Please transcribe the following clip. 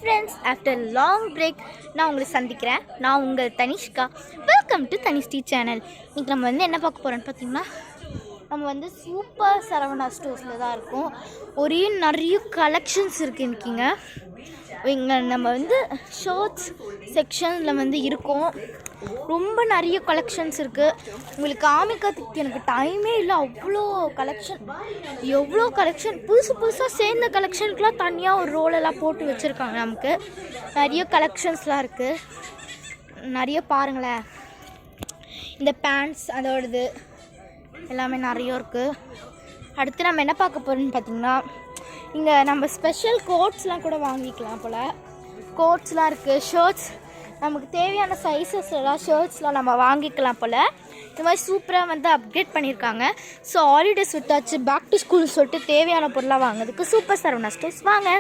Friends, after long break நான் உங்களை சந்திக்கிறேன். நான் உங்கள் Tanishka. Welcome to Tanishti channel. இன்றைக்கி நம்ம என்ன பார்க்க போகிறோன்னு பார்த்தீங்கன்னா, நம்ம சூப்பர் சரவணா ஸ்டோர்ஸில் தான் இருக்கும். ஒரே நிறைய கலெக்ஷன்ஸ் இருக்குது இன்றைக்கிங்க. இங்கே நம்ம ஷர்ட்ஸ் செக்ஷனில் இருக்கோம். ரொம்ப நிறைய கலெக்ஷன்ஸ் இருக்குது. உங்களுக்கு காமிக்கிறதுக்கு எனக்கு டைமே இல்லை. அவ்வளோ கலெக்ஷன், எவ்வளோ கலெக்ஷன், புதுசாக சேர்ந்த கலெக்ஷனுக்குலாம் தனியாக ஒரு ரோலெல்லாம் போட்டு வச்சுருக்காங்க. நமக்கு நிறைய கலெக்ஷன்ஸ்லாம் இருக்குது. நிறைய பாருங்களேன், இந்த பேண்ட்ஸ் அதோடது எல்லாமே நிறைய இருக்குது. அடுத்து நம்ம என்ன பார்க்க போகிறோம்னு பார்த்திங்கன்னா, இங்கே நம்ம ஸ்பெஷல் கோட்ஸ்லாம் கூட வாங்கிக்கலாம் போல். கோட்ஸ்லாம் இருக்குது. ஷர்ட்ஸ் நமக்கு தேவையான சைஸஸ்லாம் ஷர்ட்ஸ்லாம் நம்ம வாங்கிக்கலாம் போல். இந்த மாதிரி சூப்பராக அப்டேட் பண்ணியிருக்காங்க. ஸோ ஹாலிடேஸ் விட்டாச்சு, பேக் டு ஸ்கூல் சொல்லிட்டு தேவையான பொருளாக வாங்குறதுக்கு சூப்பர் சரவணா ஸ்டோர்ஸ் வாங்க.